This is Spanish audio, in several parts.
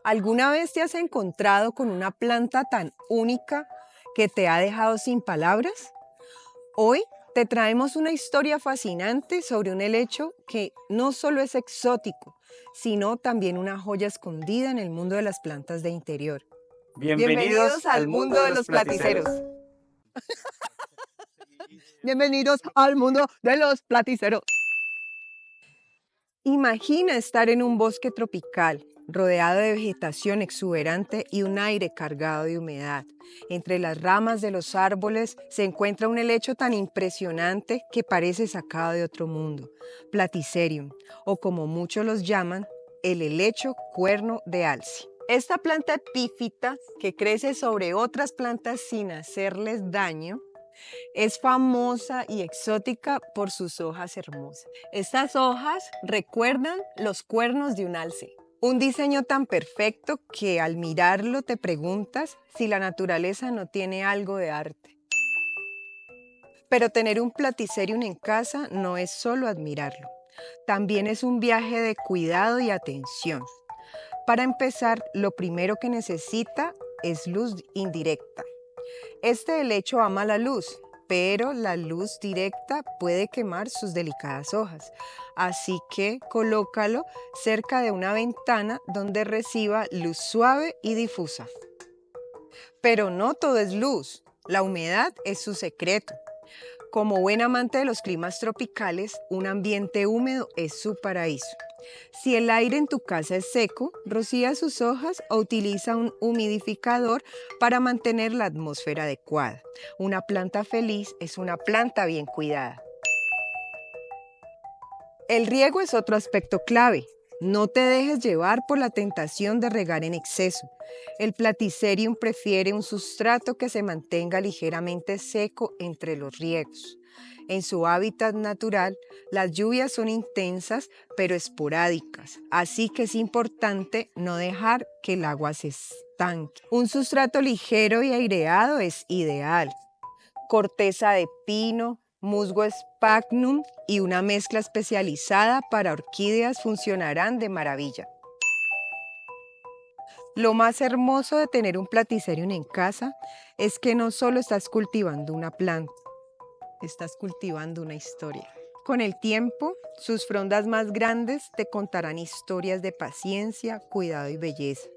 ¿Alguna vez te has encontrado con una planta tan única que te ha dejado sin palabras? Hoy te traemos una historia fascinante sobre un helecho que no solo es exótico, sino también una joya escondida en el mundo de las plantas de interior. Bienvenidos Bienvenidos al al mundo mundo de de los los platiceros. platiceros. Bienvenidos al mundo de los platiceros. Imagina estar en un bosque tropical, rodeado de vegetación exuberante y un aire cargado de humedad. Entre las ramas de los árboles se encuentra un helecho tan impresionante que parece sacado de otro mundo, Platycerium, o como muchos los llaman, el helecho cuerno de alce. Esta planta epífita, que crece sobre otras plantas sin hacerles daño, es famosa y exótica por sus hojas hermosas. Estas hojas recuerdan los cuernos de un alce. Un diseño tan perfecto que al mirarlo te preguntas si la naturaleza no tiene algo de arte. Pero tener un Platycerium en casa no es solo admirarlo. También es un viaje de cuidado y atención. Para empezar, lo primero que necesita es luz indirecta. Este helecho ama la luz, pero la luz directa puede quemar sus delicadas hojas. Así que colócalo cerca de una ventana donde reciba luz suave y difusa. Pero no todo es luz. La humedad es su secreto. Como buen amante de los climas tropicales, un ambiente húmedo es su paraíso. Si el aire en tu casa es seco, rocía sus hojas o utiliza un humidificador para mantener la atmósfera adecuada. Una planta feliz es una planta bien cuidada. El riego es otro aspecto clave. No te dejes llevar por la tentación de regar en exceso. El Platycerium prefiere un sustrato que se mantenga ligeramente seco entre los riegos. En su hábitat natural, las lluvias son intensas pero esporádicas, así que es importante no dejar que el agua se estanque. Un sustrato ligero y aireado es ideal. Corteza de pino, musgo sphagnum y una mezcla especializada para orquídeas funcionarán de maravilla. Lo más hermoso de tener un Platycerium en casa es que no solo estás cultivando una planta, estás cultivando una historia. Con el tiempo, sus frondas más grandes te contarán historias de paciencia, cuidado y belleza.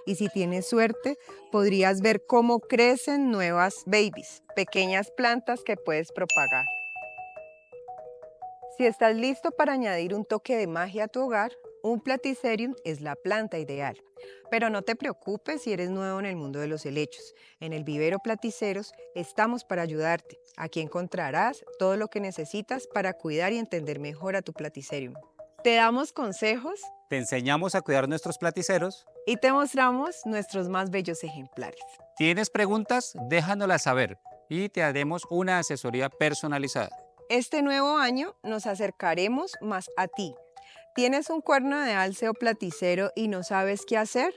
Y si tienes suerte, podrías ver cómo crecen nuevas babies, pequeñas plantas que puedes propagar. Si estás listo para añadir un toque de magia a tu hogar, un Platycerium es la planta ideal. Pero no te preocupes si eres nuevo en el mundo de los helechos. En el Vivero Platiceros estamos para ayudarte. Aquí encontrarás todo lo que necesitas para cuidar y entender mejor a tu Platycerium. Te damos consejos Te enseñamos a cuidar nuestros platiceros. y te mostramos nuestros más bellos ejemplares. ¿Tienes preguntas? Déjanoslas saber y te haremos una asesoría personalizada. Este nuevo año nos acercaremos más a ti. ¿Tienes un cuerno de alce o platicero y no sabes qué hacer?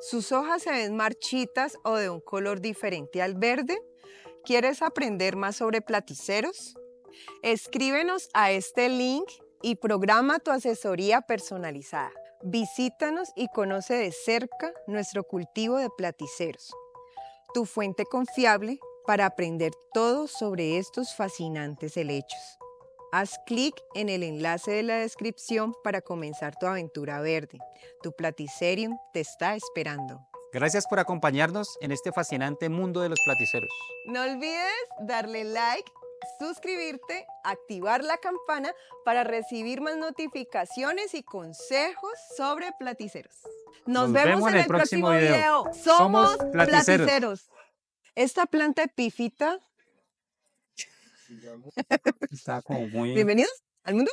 ¿Sus hojas se ven marchitas o de un color diferente al verde? ¿Quieres aprender más sobre platiceros? Escríbenos a este link y programa tu asesoría personalizada. Visítanos y conoce de cerca nuestro cultivo de platiceros, tu fuente confiable para aprender todo sobre estos fascinantes helechos. Haz clic en el enlace de la descripción para comenzar tu aventura verde. Tu Platycerium te está esperando. Gracias por acompañarnos en este fascinante mundo de los platiceros. No olvides darle like, suscribirte, activar la campana para recibir más notificaciones y consejos sobre platiceros. Nos vemos en el próximo video. Somos platiceros. Esta planta epífita. Está como muy... Bienvenidos al mundo.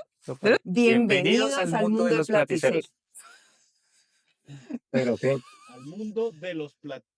Bienvenidos al mundo de los platiceros. Pero qué. Al mundo de los platillos.